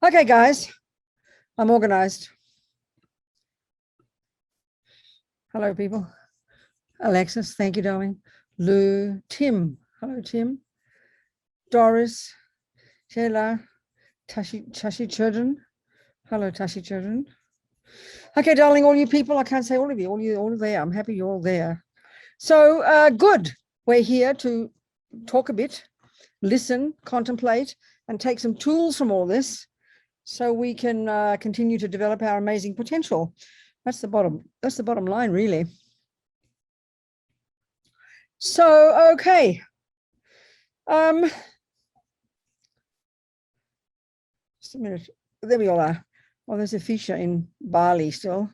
Okay, guys, I'm organized. Hello, people. Alexis, thank you, darling. Lou, Tim. Hello, Tim. Doris, Sheila, Tashi children. Hello, Tashi children. Okay, darling, all you people, I can't say all of you, all there. I'm happy you're all there. So good. We're here to talk a bit, listen, contemplate, and take some tools from all this so we can continue to develop our amazing potential. That's the bottom line, really. So, okay. Just a minute. There we all are. Oh, there's a feature in Bali still.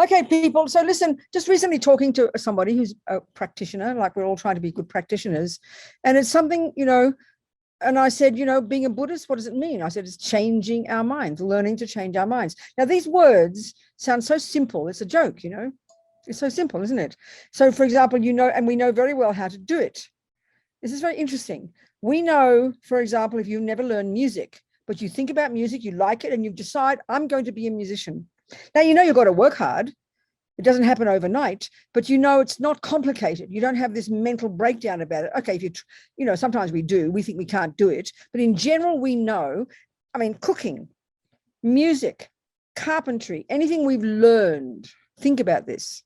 Okay, people. So listen, just recently talking to somebody who's a practitioner, like we're all trying to be good practitioners. And it's something, and I said, being a Buddhist, what does it mean? I said, it's changing our minds, learning to change our minds. Now, these words sound so simple. It's a joke, It's so simple, isn't it? So, for example, and we know very well how to do it. This is very interesting. We know, for example, if you never learn music, but you think about music, you like it, and you decide, I'm going to be a musician. Now, you've got to work hard. It doesn't happen overnight, but it's not complicated. You don't have this mental breakdown about it. Okay, if sometimes we do, we think we can't do it, but in general, we know, cooking, music, carpentry, anything we've learned, think about this.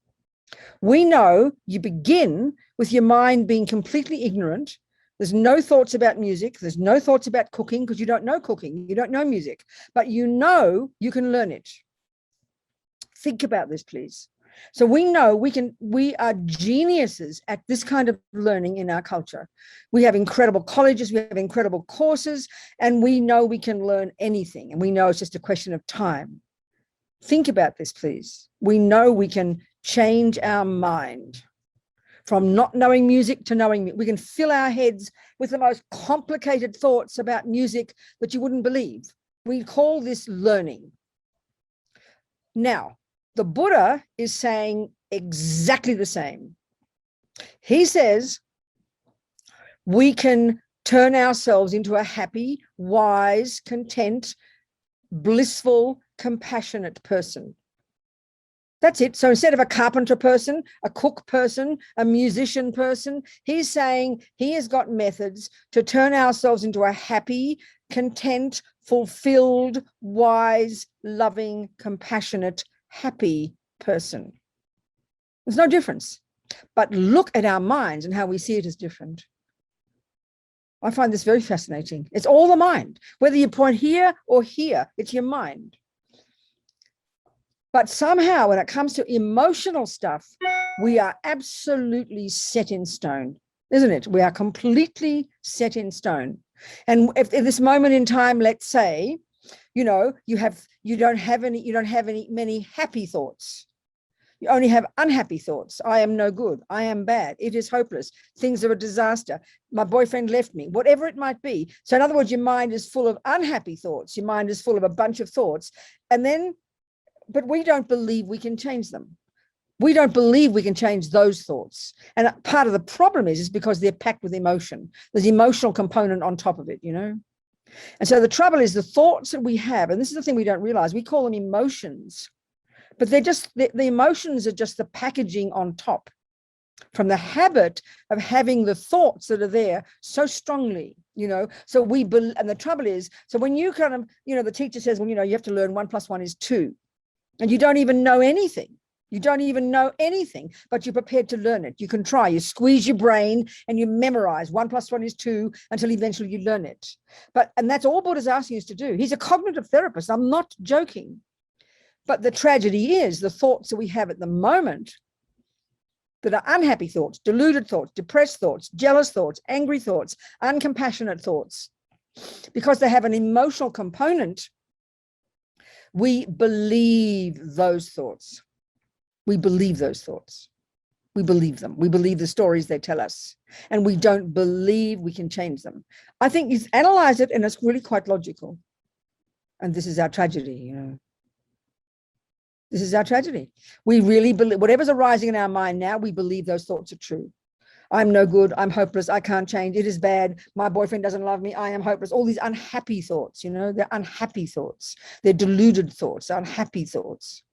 We know you begin with your mind being completely ignorant. There's no thoughts about music. There's no thoughts about cooking because you don't know cooking. You don't know music, but you can learn it. Think about this, please. So we know we are geniuses at this kind of learning in our culture. We have incredible colleges, we have incredible courses, and we know we can learn anything. And we know it's just a question of time. Think about this, please. We know we can change our mind from not knowing music to knowing. We can fill our heads with the most complicated thoughts about music that you wouldn't believe. We call this learning. Now, the Buddha is saying exactly the same. He says we can turn ourselves into a happy, wise, content, blissful, compassionate person. That's it. So instead of a carpenter person, a cook person, a musician person, he's saying he has got methods to turn ourselves into a happy, content, fulfilled, wise, loving, compassionate, happy person. There's no difference. But look at our minds and how we see it as different. I find this very fascinating. It's all the mind. Whether you point here or here, it's your mind. But somehow, when it comes to emotional stuff, we are absolutely set in stone, isn't it? We are completely set in stone. And if in this moment in time, let's say, you don't have many happy thoughts. You only have unhappy thoughts. I am no good. I am bad. It is hopeless. Things are a disaster. My boyfriend left me, whatever it might be. So in other words, your mind is full of unhappy thoughts. Your mind is full of a bunch of thoughts. But we don't believe we can change them. We don't believe we can change those thoughts. And part of the problem is because they're packed with emotion. There's emotional component on top of it, And so the trouble is the thoughts that we have, and this is the thing we don't realize, we call them emotions, but they're just, the emotions are just the packaging on top from the habit of having the thoughts that are there so strongly, So and the trouble is, so when you kind of, the teacher says, well, you have to learn 1 + 1 is 2. And you don't even know anything. You don't even know anything, but you're prepared to learn it. You can try. You squeeze your brain and you memorize 1 + 1 is 2 until eventually you learn it. And that's all Buddha's asking us to do. He's a cognitive therapist. I'm not joking. But the tragedy is the thoughts that we have at the moment that are unhappy thoughts, deluded thoughts, depressed thoughts, jealous thoughts, angry thoughts, uncompassionate thoughts, because they have an emotional component. We believe those thoughts. We believe those thoughts. We believe them. We believe the stories they tell us. And we don't believe we can change them. I think you analyze it and it's really quite logical. And this is our tragedy, This is our tragedy. We really believe, whatever's arising in our mind now, we believe those thoughts are true. I'm no good. I'm hopeless. I can't change. It is bad. My boyfriend doesn't love me. I am hopeless. All these unhappy thoughts, they're unhappy thoughts. They're deluded thoughts, they're unhappy thoughts.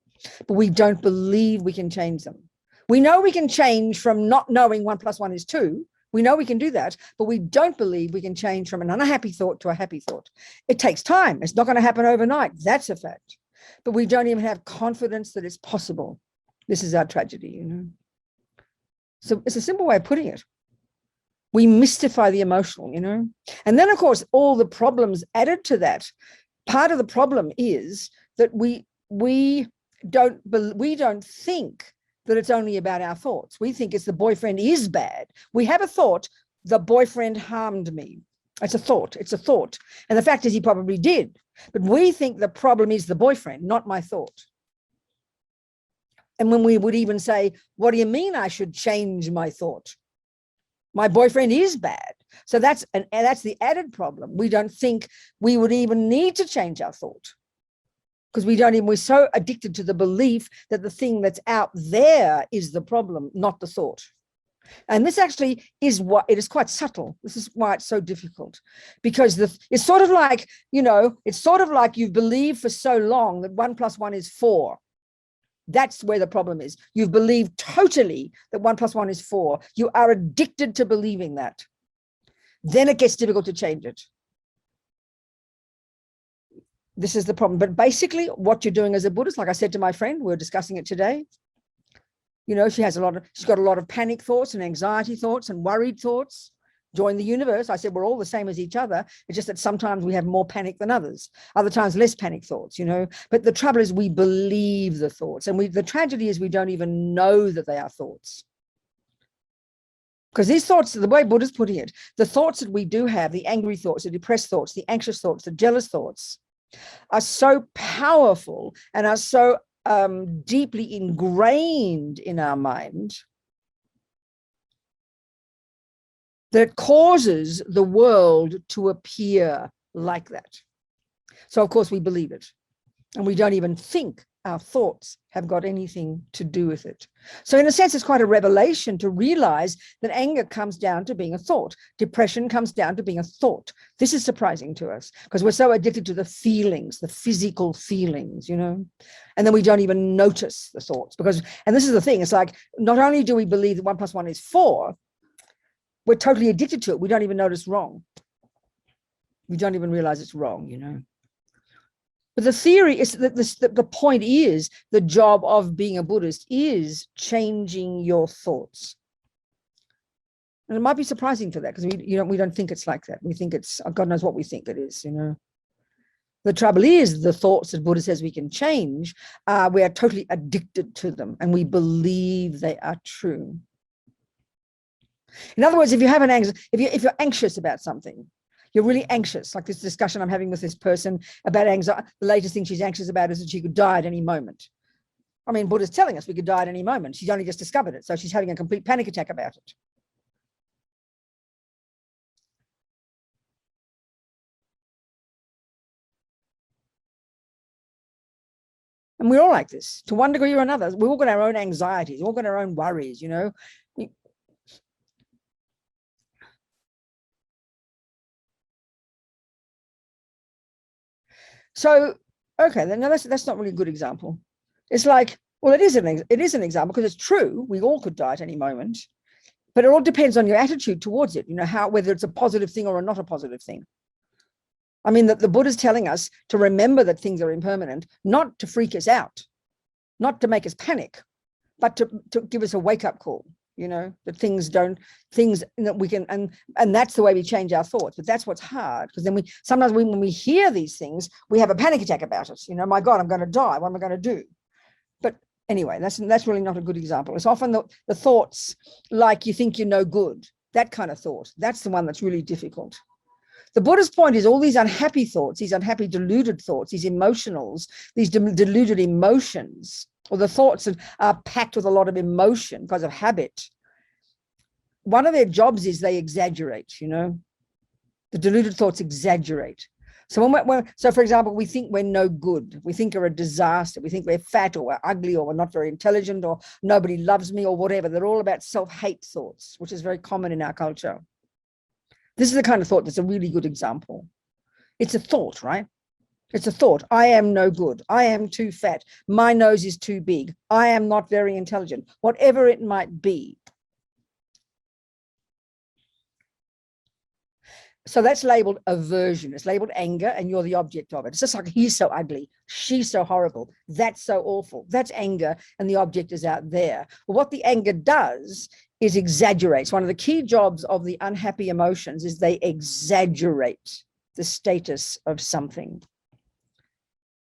But we don't believe we can change them. We know we can change from not knowing 1 + 1 is 2. We know we can do that, but we don't believe we can change from an unhappy thought to a happy thought. It takes time. It's not going to happen overnight. That's a fact. But we don't even have confidence that it's possible. This is our tragedy, So it's a simple way of putting it. We mystify the emotional, And then, of course, all the problems added to that. Part of the problem is that we don't think that it's only about our thoughts. We think it's the boyfriend is bad. We have a thought, the boyfriend harmed me. It's a thought. And the fact is he probably did. But we think the problem is the boyfriend, not my thought. And when we would even say, what do you mean I should change my thought? My boyfriend is bad. So that's the added problem. We don't think we would even need to change our thought. Because we're so addicted to the belief that the thing that's out there is the problem, not the thought. And this actually is it is quite subtle. This is why it's so difficult, because it's sort of like, you've believed for so long that 1 + 1 is 4. That's where the problem is. You've believed totally that 1 + 1 is 4. You are addicted to believing that. Then it gets difficult to change it. This is the problem. But basically what you're doing as a Buddhist, like I said to my friend, we were discussing it today, she's got a lot of panic thoughts and anxiety thoughts and worried thoughts. Join the universe. I said, we're all the same as each other. It's just that sometimes we have more panic than others. Other times less panic thoughts, But the trouble is we believe the thoughts. And the tragedy is we don't even know that they are thoughts. Because these thoughts, the way Buddha's putting it, the thoughts that we do have, the angry thoughts, the depressed thoughts, the anxious thoughts, the jealous thoughts, are so powerful and are so deeply ingrained in our mind that it causes the world to appear like that. So, of course, we believe it. And we don't even think our thoughts have got anything to do with it. So in a sense, it's quite a revelation to realize that anger comes down to being a thought. Depression comes down to being a thought. This is surprising to us because we're so addicted to the feelings, the physical feelings, And then we don't even notice the thoughts and this is the thing, it's like, not only do we believe that 1 + 1 is 4, we're totally addicted to it. We don't even notice wrong. We don't even realize it's wrong, But the theory is that the point is the job of being a Buddhist is changing your thoughts. And it might be surprising for that because we don't think it's like that. We think it's, God knows what we think it is, The trouble is the thoughts that Buddha says we can change, we are totally addicted to them and we believe they are true. In other words, if you're anxious about something, you're really anxious, like this discussion I'm having with this person about anxiety. The latest thing she's anxious about is that she could die at any moment. I mean, Buddha's telling us we could die at any moment. She's only just discovered it. So she's having a complete panic attack about it. And we're all like this to one degree or another. We've all got our own anxieties. We've all got our own worries, So, okay, then that's not really a good example. It's like, well, it is an example because it's true. We all could die at any moment, but it all depends on your attitude towards it. Whether it's a positive thing or not a positive thing. I mean, the Buddha's telling us to remember that things are impermanent, not to freak us out, not to make us panic, but to give us a wake-up call. That things that we can, and that's the way we change our thoughts. But that's what's hard because then sometimes when we hear these things, we have a panic attack about it. My God, I'm going to die. What am I going to do? But anyway, that's really not a good example. It's often the thoughts like you think you're no good, that kind of thought. That's the one that's really difficult. The Buddha's point is all these unhappy thoughts, these unhappy deluded thoughts, these emotionals, these deluded emotions, or the thoughts that are packed with a lot of emotion because of habit. One of their jobs is they exaggerate, The deluded thoughts exaggerate. So so for example, we think we're no good. We think we're a disaster. We think we're fat or we're ugly or we're not very intelligent or nobody loves me or whatever. They're all about self-hate thoughts, which is very common in our culture. This is the kind of thought that's a really good example. It's a thought, right? It's a thought. I am no good. I am too fat. My nose is too big. I am not very intelligent. Whatever it might be. So that's labeled aversion. It's labeled anger, and you're the object of it. It's just like, he's so ugly. She's so horrible. That's so awful. That's anger, and the object is out there. Well, what the anger does is exaggerates. One of the key jobs of the unhappy emotions is they exaggerate the status of something.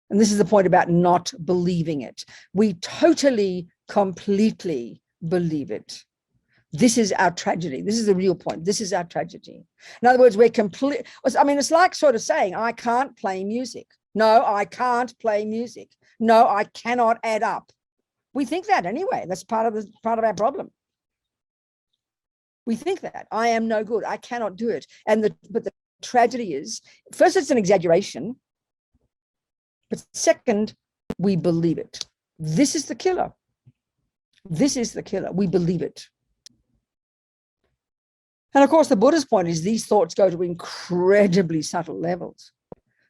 And this is the point about not believing it. We totally, completely believe it. This is our tragedy. This is the real point. This is our tragedy. In other words, we're complete. I mean, it's like sort of saying, I can't play music. No, I can't play music. No, I cannot add up. We think that anyway. That's part of our problem. We think that I am no good. I cannot do it. But the tragedy is, first, it's an exaggeration. But second, we believe it. This is the killer. This is the killer. We believe it. And of course, the Buddha's point is these thoughts go to incredibly subtle levels.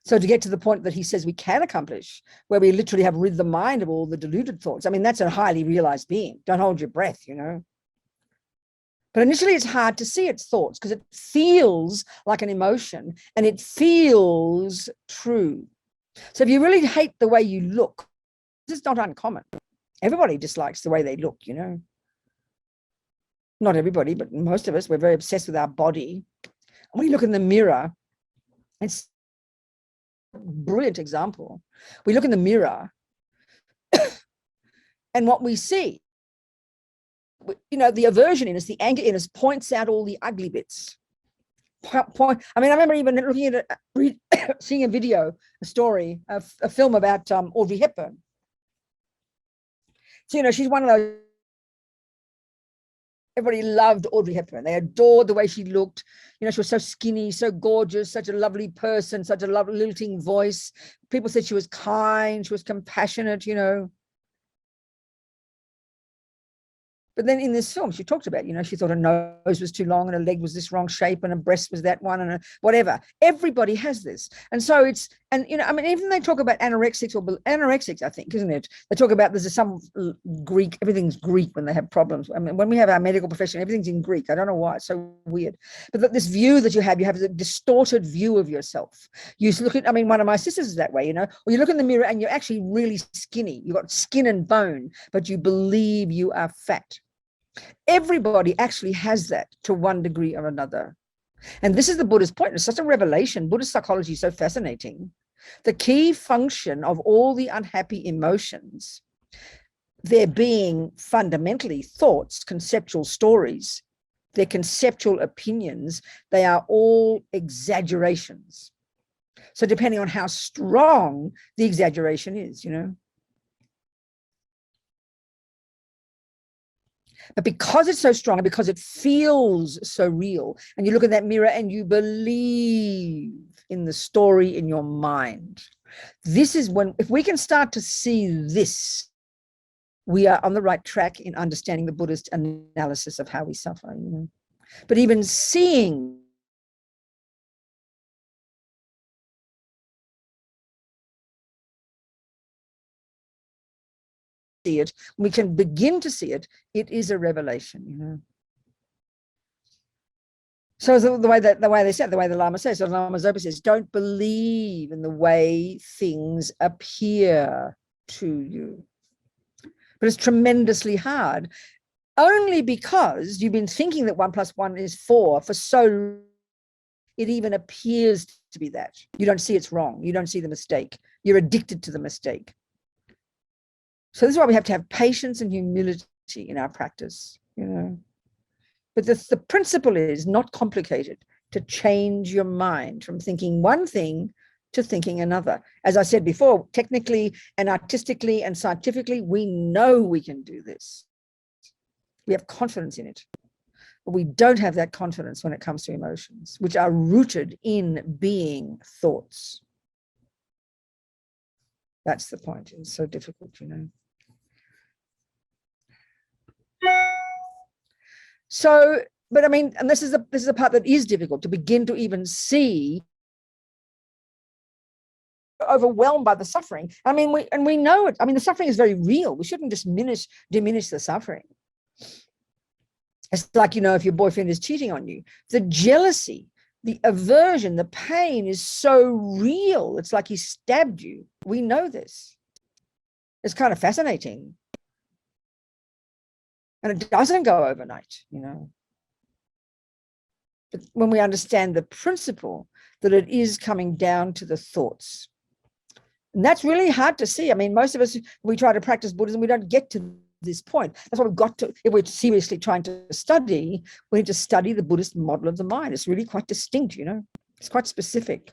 So to get to the point that he says we can accomplish, where we literally have rid the mind of all the deluded thoughts. I mean, that's a highly realized being. Don't hold your breath, you know. But initially it's hard to see its thoughts because it feels like an emotion and it feels true. So if you really hate the way you look, this is not uncommon. Everybody dislikes the way they look, you know. Not everybody, but most of us, we're very obsessed with our body. When you look in the mirror, it's a brilliant example. We look in the mirror and what we see, you know, the aversion in us, the anger in us points out all the ugly bits. I mean, I remember even looking at seeing a video, a story, a film about Audrey Hepburn. So, you know, she's one of those. Everybody loved Audrey Hepburn. They adored the way she looked. You know, she was so skinny, so gorgeous, such a lovely person, such a lovely lilting voice. People said she was kind, she was compassionate, you know. But then in this film, she talked about, you know, she thought her nose was too long and her leg was this wrong shape and her breast was that one and whatever. Everybody has this. And so it's, and, you know, I mean, even they talk about anorexics, I think, isn't it? They talk about there's some Greek, everything's Greek when they have problems. I mean, when we have our medical profession, everything's in Greek. I don't know why, it's so weird. But this view that you have a distorted view of yourself. You look at, I mean, one of my sisters is that way, you know, or you look in the mirror and you're actually really skinny. You've got skin and bone, but you believe you are fat. Everybody actually has that to one degree or another. And this is the Buddha's point. It's such a revelation. Buddhist psychology is so fascinating. The key function of all the unhappy emotions, they're being fundamentally thoughts, conceptual stories, they're conceptual opinions, they are all exaggerations. So depending on how strong the exaggeration is, you know. But because it's so strong and because it feels so real, and you look in that mirror and you believe in the story in your mind, this is when, if we can start to see this, we are on the right track in understanding the Buddhist analysis of how we suffer, you know. But even seeing it, we can begin to see it, it is a revelation, you know. So the way they said, the way the Lama says, so Lama Zopa says, don't believe in the way things appear to you. But it's tremendously hard, only because you've been thinking that 1 + 1 is 4 for so it even appears to be that. You don't see it's wrong. You don't see the mistake. You're addicted to the mistake. So this is why we have to have patience and humility in our practice, you know. But the principle is not complicated, to change your mind from thinking one thing to thinking another. As I said before, technically and artistically and scientifically, we know we can do this. We have confidence in it. But we don't have that confidence when it comes to emotions, which are rooted in being thoughts. That's the point. It's so difficult, you know. So, but I mean, and this is the part that is difficult, to begin to even see, overwhelmed by the suffering. I mean, we know it. I mean, the suffering is very real. We shouldn't diminish the suffering. It's like, you know, if your boyfriend is cheating on you, the jealousy, the aversion, the pain is so real. It's like he stabbed you. We know this. It's kind of fascinating. And it doesn't go overnight, you know. But when we understand the principle that it is coming down to the thoughts, and that's really hard to see. I mean, most of us, we try to practice Buddhism, we don't get to this point. That's what we've got to, if we're seriously trying to study, we need to study the Buddhist model of the mind. It's really quite distinct, you know, it's quite specific.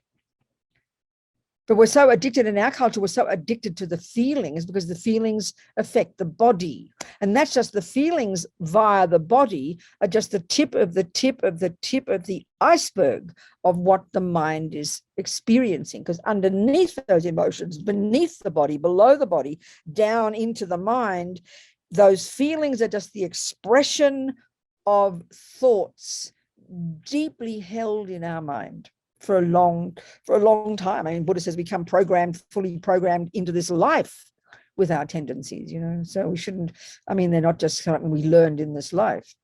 But we're so addicted in our culture, we're so addicted to the feelings because the feelings affect the body. And that's just the feelings via the body are just the tip of the tip of the tip of the iceberg of what the mind is experiencing. Because underneath those emotions, beneath the body, below the body, down into the mind, those feelings are just the expression of thoughts deeply held in our mind for a long time. I mean, Buddha says we become fully programmed into this life with our tendencies, you know, so we shouldn't, I mean, they're not just something we learned in this life.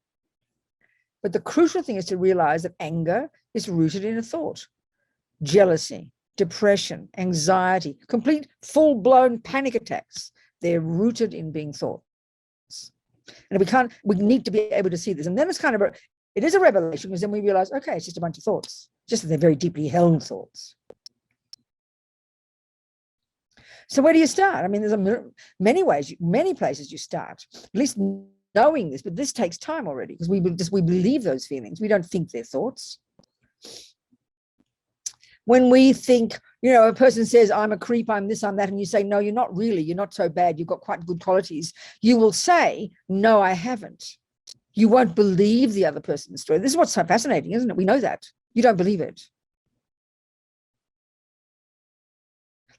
But the crucial thing is to realize that anger is rooted in a thought. Jealousy, depression, anxiety, complete full-blown panic attacks, they're rooted in being thoughts. And we need to be able to see this. And then it's kind of it is a revelation, because then we realize, okay, it's just a bunch of thoughts, just that they're very deeply held thoughts. So where do you start? I mean, there's many ways, many places you start, at least knowing this, but this takes time already, because we believe those feelings. We don't think they're thoughts. When we think, you know, a person says, I'm a creep, I'm this, I'm that, and you say, no, you're not really, you're not so bad, you've got quite good qualities. You will say, no, I haven't. You won't believe the other person's story. This is what's so fascinating, isn't it? We know that. You don't believe it.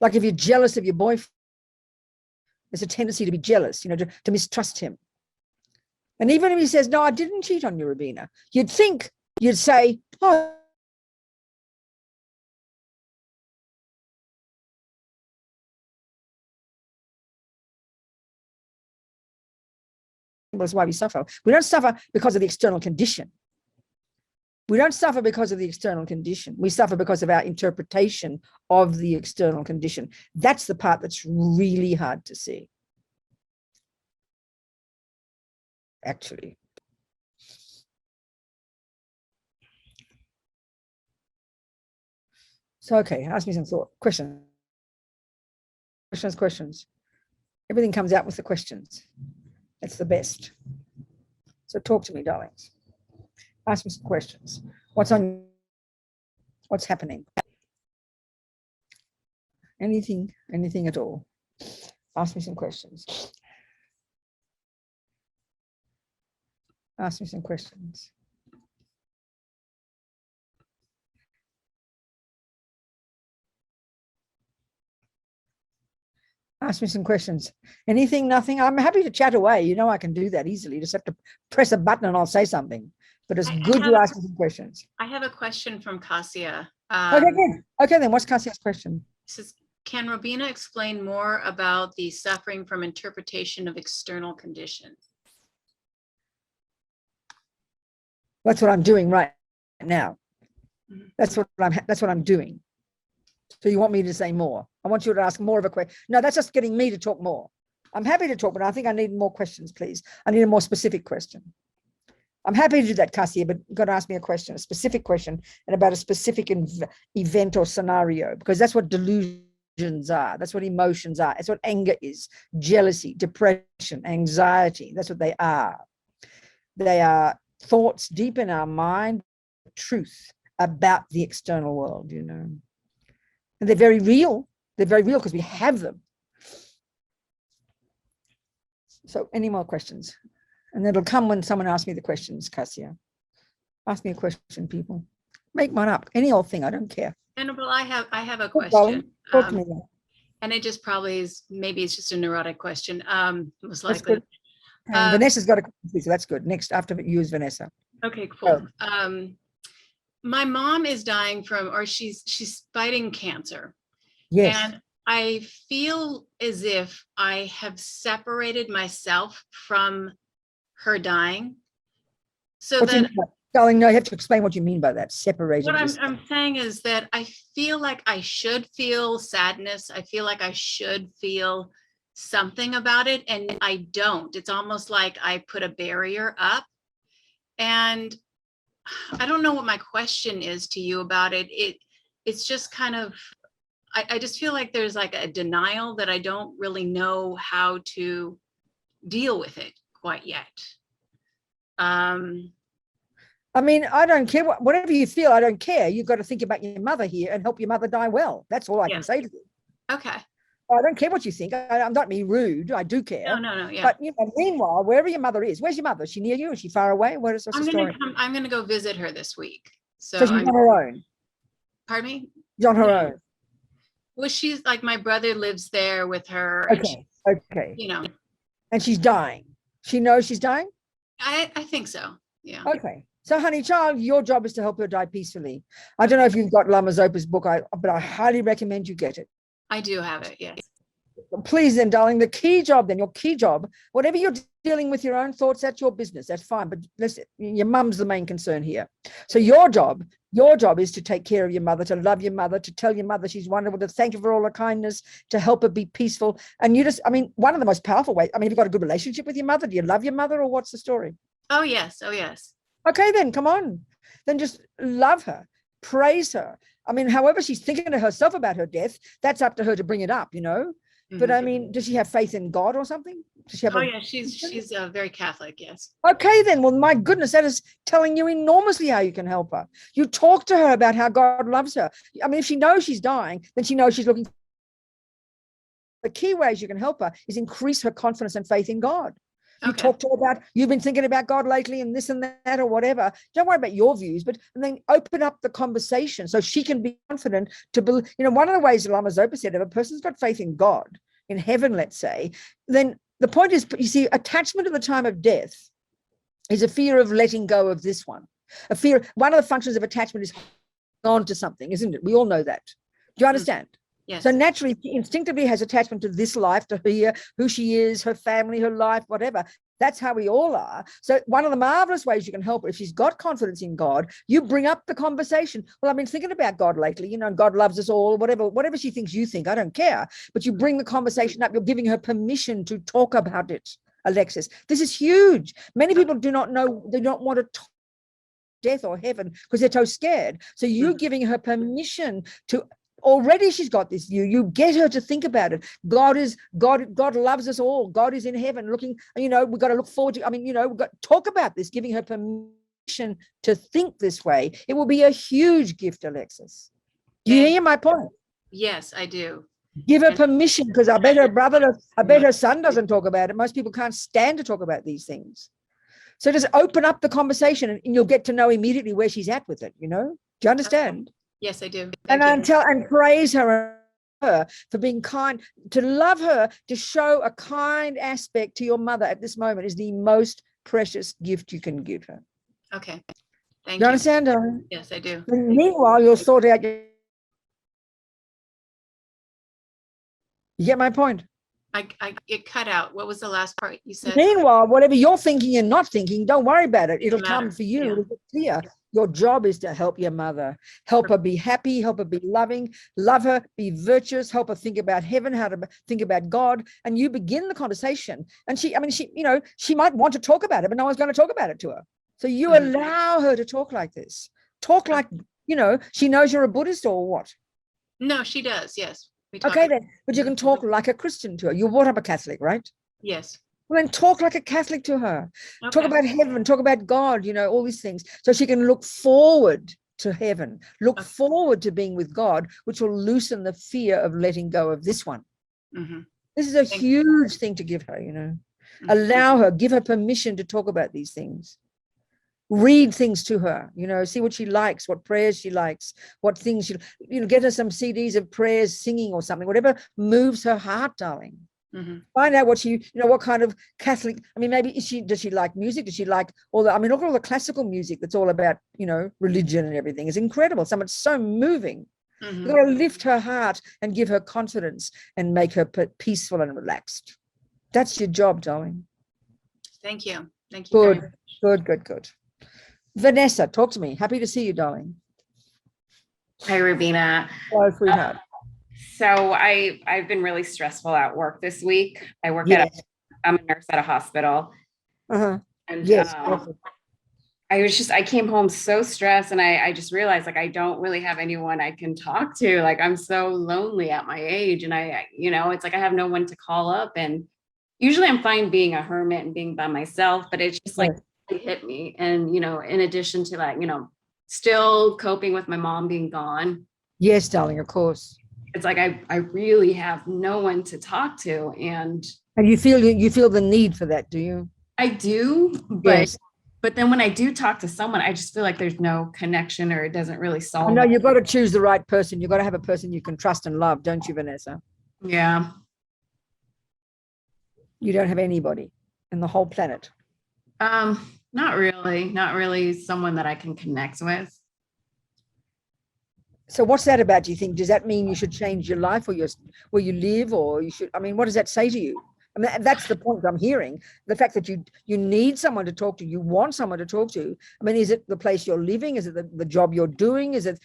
Like if you're jealous of your boyfriend, there's a tendency to be jealous, you know, to mistrust him. And even if he says, no, I didn't cheat on you, Robina, you'd say, oh, that's why we suffer. We don't suffer because of the external condition. We don't suffer because of the external condition. We suffer because of our interpretation of the external condition. That's the part that's really hard to see, actually. So, okay, ask me some questions. Questions. Everything comes out with the questions. That's the best. So talk to me, darlings. Ask me some questions. What's happening? Anything at all. Ask me some questions. Ask me some questions. Ask me some questions. Anything, nothing? I'm happy to chat away. You know, I can do that easily. Just have to press a button and I'll say something. But it's good you ask me some questions. I have a question from Cassia. Okay, good. Okay, then what's Cassia's question? Says, can Robina explain more about the suffering from interpretation of external conditions? That's what I'm doing right now. That's what I'm doing. So you want me to say more? I want you to ask more of a question. No, that's just getting me to talk more. I'm happy to talk, but I think I need more questions, please. I need a more specific question. I'm happy to do that, Cassia, but you've got to ask me a specific question, and about a specific event or scenario, because that's what delusions are. That's what emotions are. That's what anger is, jealousy, depression, anxiety. That's what they are. They are thoughts deep in our mind, truth about the external world, you know. And they're very real. They're very real because we have them. So any more questions? And it'll come when someone asks me the questions, Cassia. Ask me a question, people. Make one up. Any old thing, I don't care. Venerable, I have a question. Talk to me then. And it just probably is, maybe it's just a neurotic question. Most That's likely. good. And Vanessa's got a question, so that's good. Next, after you is Vanessa. Okay, cool. My mom is dying from, or she's fighting cancer. Yes. And I feel as if I have separated myself from her dying. So What do you that mean by- Darling, no, you have to explain what you mean by that. Separated. what yourself. I'm saying is that I feel like I should feel sadness. I feel like I should feel something about it, and I don't. It's almost like I put a barrier up. And I don't know what my question is to you about it. It's just kind of, I just feel like there's like a denial that I don't really know how to deal with it quite yet. I mean, I don't care whatever you feel. I don't care. You've got to think about your mother here and help your mother die well. That's all I can say to you. Okay. I don't care what you think. I'm not being rude. I do care. No. Yeah. But you know, meanwhile, wherever your mother is, where's your mother? Is she near you? Is she far away? What is the story? I'm gonna go visit her this week. So she's on her own. Pardon me? She's on her own. Well, she's like, my brother lives there with her. Okay. Okay. You know. And she's dying. She knows she's dying? I think so. Yeah. Okay. So, honey child, your job is to help her die peacefully. I don't know if you've got Lama Zopa's book, but I highly recommend you get it. I do have it, yes. Please then, darling, the key job then, your key job, whatever you're dealing with your own thoughts, that's your business. That's fine. But listen, your mum's the main concern here. So your job is to take care of your mother, to love your mother, to tell your mother she's wonderful, to thank her for all her kindness, to help her be peaceful. And you just, I mean, one of the most powerful ways, I mean, have you got a good relationship with your mother? Do you love your mother, or what's the story? Oh, yes. Oh, yes. Okay, then come on. Then just love her, praise her. I mean, however she's thinking to herself about her death, that's up to her to bring it up, you know. But I mean, does she have faith in God or something? Does she have yeah, she's very Catholic, yes. Okay, then. Well, my goodness, that is telling you enormously how you can help her. You talk to her about how God loves her. I mean, if she knows she's dying, then she knows she's looking. The key ways you can help her is increase her confidence and faith in God. You talk to her about, you've been thinking about God lately and this and that or whatever. Don't worry about your views, but and then open up the conversation so she can be confident to believe. You know, one of the ways Lama Zopa said, if a person's got faith in God, in heaven, let's say, then the point is, you see, attachment at the time of death is a fear of letting go of this one. A fear, one of the functions of attachment is on to something, isn't it? We all know that. Do you understand? Yes. So naturally, she instinctively has attachment to this life, to her, who she is, her family, her life, whatever. That's how we all are. So one of the marvelous ways you can help her, if she's got confidence in God, you bring up the conversation. Well, I've been thinking about God lately, you know, God loves us all, whatever she thinks you think, I don't care. But you bring the conversation up, you're giving her permission to talk about it, Alexis. This is huge. Many people do not know, they don't want to talk death or heaven because they're so scared. So you giving her permission to, already she's got this view. You get her to think about it. God loves us all. God is in heaven looking, you know, we've got to look forward to, I mean, you know, we've got to talk about this, giving her permission to think this way. It will be a huge gift, Alexis. Do you hear my point? Yes, I do. Give her permission, because I bet her son doesn't talk about it. Most people can't stand to talk about these things. So just open up the conversation and you'll get to know immediately where she's at with it, you know? Do you understand? Yes, I do. And praise her for being kind, to love her, to show a kind aspect to your mother at this moment is the most precious gift you can give her. Okay. Thank you. Understand? Yes, I do. And meanwhile, you'll sort out you get my point? It cut out. What was the last part you said? Meanwhile, whatever you're thinking and not thinking, don't worry about it. It'll come for you. It'll get clear. Your job is to help your mother, help her be happy, help her be loving, love her, be virtuous, help her think about heaven, how to think about God. And you begin the conversation. And she, you know, she might want to talk about it, but no one's going to talk about it to her. So you allow her to talk like this. Talk like, you know, she knows you're a Buddhist or what? No, she does. Yes. Okay, then, but you can talk like a Christian to her. You're brought up a Catholic, right? Yes. Well, then talk like a Catholic to her. Okay. Talk about heaven, talk about God, you know, all these things. So she can look forward to heaven, look forward to being with God, which will loosen the fear of letting go of this one. This is a huge thing to give her, you know. Allow her, give her permission to talk about these things. read things to her, see what she likes, what prayers she likes, what things she, get her some CDs of prayers, singing or something, whatever moves her heart, darling. Mhm. Find out what she, what kind of Catholic, maybe does she like music? Does she like look at all the classical music that's all about, religion and everything is incredible. Some it's so moving. Mhm. You've got to lift her heart and give her confidence and make her peaceful and relaxed. That's your job, darling. Thank you. Thank you. Good. Vanessa, talk to me. Happy to see you, darling. Hi, Robina. Hello, sweetheart. So I've been really stressful at work this week. I work Yes. I'm a nurse at a hospital. Uh-huh. And Yes. I came home so stressed, and I just realized like I don't really have anyone I can talk to. Like I'm so lonely at my age, and it's like I have no one to call up. And usually I'm fine being a hermit and being by myself, but it's just like it hit me. And in addition to that, still coping with my mom being gone. Yes, darling, of course. It's like I really have no one to talk to, and you feel the need for that, do you? I do, but then when I do talk to someone, I just feel like there's no connection, or it doesn't really solve. No, you've got to choose the right person. You've got to have a person you can trust and love, don't you, Vanessa? Yeah. You don't have anybody in the whole planet. Not really someone that I can connect with. So what's that about, do you think? Does that mean you should change your life or where you live, or you should, what does that say to you? That's the point I'm hearing. The fact that you need someone to talk to, you want someone to talk to. Is it the place you're living? Is it the job you're doing? Is it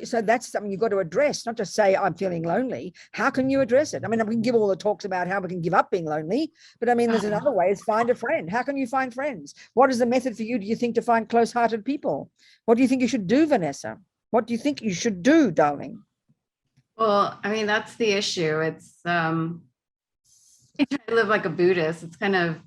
so that's something you've got to address, not just say, I'm feeling lonely. How can you address it? we can give all the talks about how we can give up being lonely, but there's another way, is find a friend. How can you find friends? What is the method for you, do you think, to find close-hearted people? What do you think you should do, Vanessa? What do you think you should do, darling? Well, that's the issue. It's I live like a Buddhist. It's kind of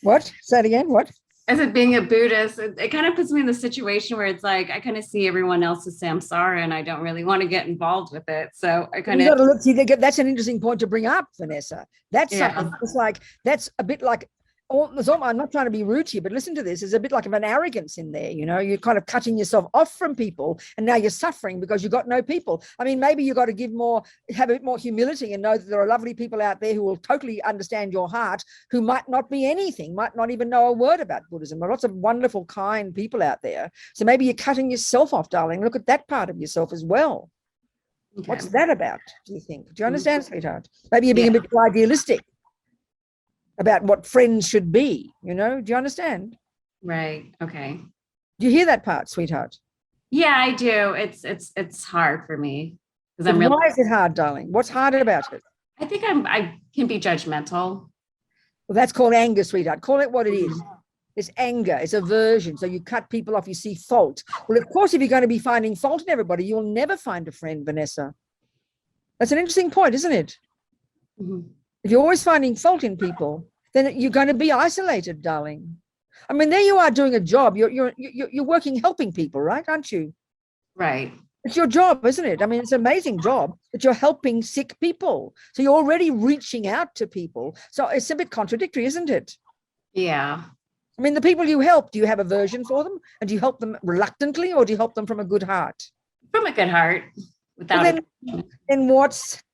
what? Say it again. What? As it being a Buddhist, it kind of puts me in the situation where it's like I kind of see everyone else's samsara, and I don't really want to get involved with it. So I kind of look. See, that's an interesting point to bring up, Vanessa. That's something. It's like that's a bit like. I'm not trying to be rude to you, but listen to this. There's a bit like of an arrogance in there. You're kind of cutting yourself off from people, and now you're suffering because you've got no people. Maybe you've got to have a bit more humility and know that there are lovely people out there who will totally understand your heart, who might not be anything, might not even know a word about Buddhism. There are lots of wonderful, kind people out there. So maybe you're cutting yourself off, darling. Look at that part of yourself as well. Okay. What's that about, do you think? Do you understand, sweetheart? Maybe you're being a bit too idealistic about what friends should be, do you understand? Right. Okay. Do you hear that part, sweetheart? Yeah, I do. It's hard for me because why is it hard, darling? What's hard about it? I think I can be judgmental. Well, that's called anger, sweetheart. Call it what it is. It's anger, it's aversion. So you cut people off, you see fault. Well, of course, if you're going to be finding fault in everybody, you'll never find a friend, Vanessa. That's an interesting point, isn't it? Mm-hmm. If you're always finding fault in people, then you're going to be isolated, darling. There you are doing a job. You're working, helping people, right? Aren't you? Right. It's your job, isn't it? It's an amazing job that you're helping sick people. So you're already reaching out to people. So it's a bit contradictory, isn't it? Yeah. The people you help, do you have aversion for them? And do you help them reluctantly, or do you help them from a good heart? From a good heart. Then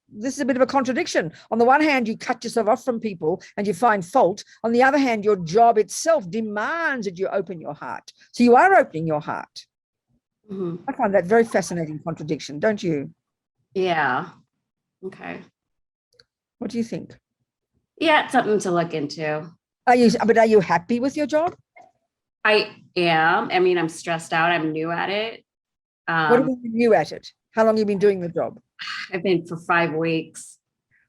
this is a bit of a contradiction. On the one hand, you cut yourself off from people and you find fault. On the other hand, your job itself demands that you open your heart. So you are opening your heart. Mm-hmm. I find that very fascinating contradiction, don't you? Yeah. Okay. What do you think? Yeah, it's something to look into. Are you happy with your job? I am. I'm stressed out. I'm new at it. What are you new at it? How long have you been doing the job? I've been for 5 weeks.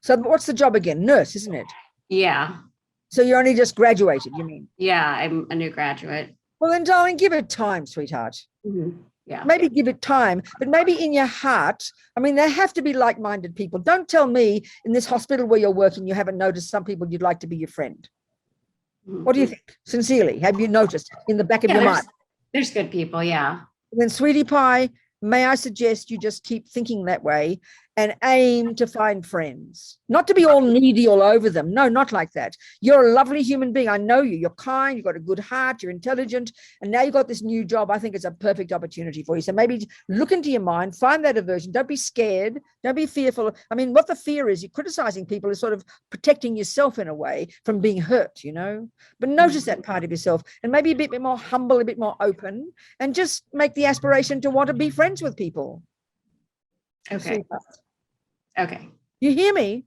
So what's the job again? Nurse, isn't it? Yeah. So you only just graduated, you mean? Yeah, I'm a new graduate. Well, then, darling, give it time, sweetheart. Mm-hmm. Yeah. Maybe give it time, but maybe in your heart, there have to be like-minded people. Don't tell me in this hospital where you're working, you haven't noticed some people you'd like to be your friend. Mm-hmm. What do you think? Sincerely, have you noticed in the back of your mind? There's good people, yeah. And then, sweetie pie, may I suggest you just keep thinking that way and aim to find friends, not to be all needy all over them. No, not like that. You're a lovely human being. I know you. You're kind. You've got a good heart. You're intelligent. And now you've got this new job. I think it's a perfect opportunity for you. So maybe look into your mind, find that aversion. Don't be scared. Don't be fearful. I mean, what the fear is, you're criticizing people is sort of protecting yourself in a way from being hurt, you know. But notice that part of yourself and maybe a bit more humble, a bit more open, and just make the aspiration to want to be friends with people. Okay. Okay. You hear me?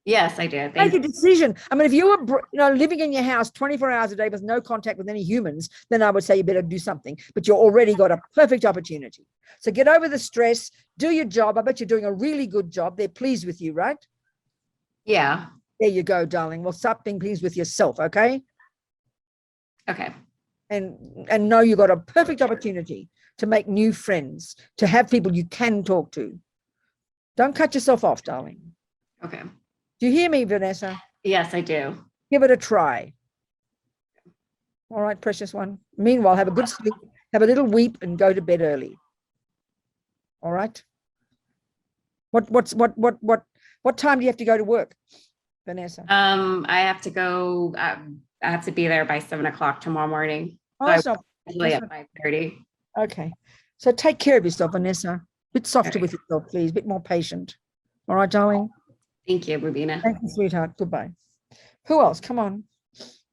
Yes, I do. Make a decision. I mean, if you were, living in your house 24 hours a day with no contact with any humans, then I would say you better do something. But you've already got a perfect opportunity. So get over the stress, do your job. I bet you're doing a really good job. They're pleased with you, right? Yeah. There you go, darling. Well, stop being pleased with yourself, okay? Okay. And know you got a perfect opportunity to make new friends, to have people you can talk to. Don't cut yourself off, darling. Okay. Do you hear me, Vanessa? Yes, I do. Give it a try. All right, precious one. Meanwhile, have a good sleep, have a little weep, and go to bed early. All right. What time do you have to go to work, Vanessa? I have to go. I have to be there by 7 o'clock tomorrow morning. So Usually at 5:30. okay. So take care of yourself, Vanessa. Bit softer with yourself, please. Bit more patient. All right, darling. Thank you, Robina. Thank you, sweetheart. Goodbye. Who else? Come on.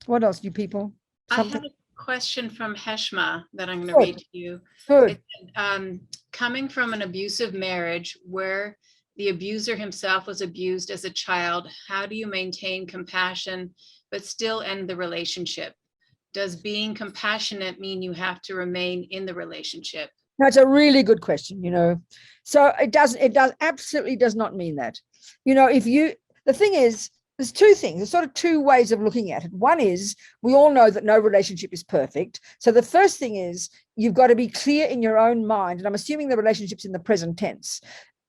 What else, you people? I have a question from Heshma that I'm going to read to you. Good. Coming from an abusive marriage where the abuser himself was abused as a child, how do you maintain compassion but still end the relationship? Does being compassionate mean you have to remain in the relationship? No, it's a really good question, So it absolutely does not mean that. The thing is, there's two things. There's sort of two ways of looking at it. One is, we all know that no relationship is perfect. So the first thing is, you've got to be clear in your own mind, and I'm assuming the relationship's in the present tense.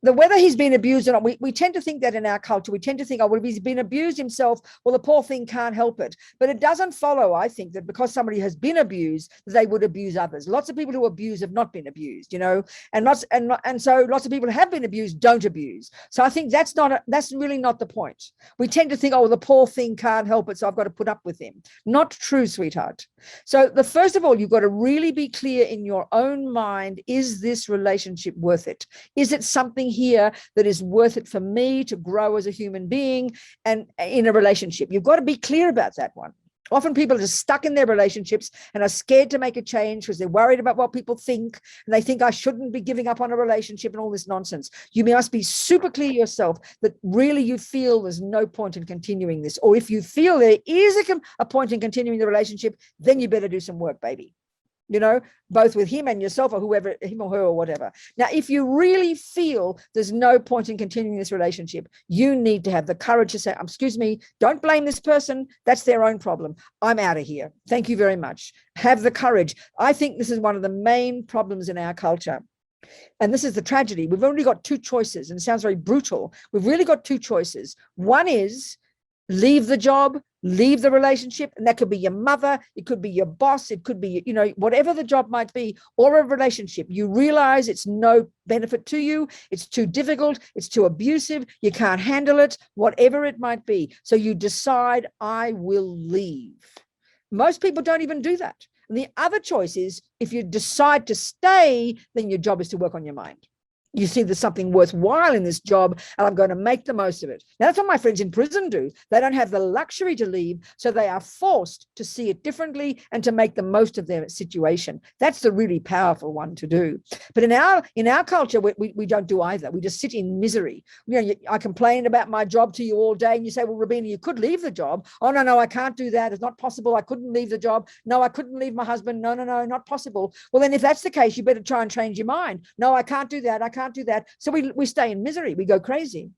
Whether he's been abused or not, we tend to think that in our culture. We tend to think, oh, well, if he's been abused himself, well, the poor thing can't help it. But it doesn't follow, I think, that because somebody has been abused, they would abuse others. Lots of people who abuse have not been abused, and so lots of people who have been abused don't abuse. So I think that's really not the point. We tend to think, oh, well, the poor thing can't help it, so I've got to put up with him. Not true, sweetheart. So first of all, you've got to really be clear in your own mind, is this relationship worth it? Is it something here that is worth it for me to grow as a human being and in a relationship? You've got to be clear about that one. Often people are just stuck in their relationships and are scared to make a change because they're worried about what people think, and they think I shouldn't be giving up on a relationship and all this nonsense. You must be super clear yourself that really you feel there's no point in continuing this, or if you feel there is a point in continuing the relationship, then you better do some work, baby. Both with him and yourself, or whoever, him or her or whatever. Now, if you really feel there's no point in continuing this relationship, you need to have the courage to say, excuse me, don't blame this person. That's their own problem. I'm out of here. Thank you very much. Have the courage. I think this is one of the main problems in our culture. And this is the tragedy. We've only got two choices, and it sounds very brutal. We've really got two choices. One is leave the job, leave the relationship, and that could be your mother, it could be your boss, it could be, whatever the job might be, or a relationship. You realize it's no benefit to you, it's too difficult, it's too abusive, you can't handle it, whatever it might be. So you decide, I will leave. Most people don't even do that. And the other choice is, if you decide to stay, then your job is to work on your mind. You see there's something worthwhile in this job, and I'm going to make the most of it. Now, that's what my friends in prison do. They don't have the luxury to leave, so they are forced to see it differently and to make the most of their situation. That's the really powerful one to do. But in our culture, we don't do either. We just sit in misery. I complain about my job to you all day, and you say, well, Robina, you could leave the job. Oh, no, I can't do that. It's not possible. I couldn't leave the job. No, I couldn't leave my husband. No, not possible. Well, then if that's the case, you better try and change your mind. No, I can't do that. I can't do that. So we stay in misery. We go crazy.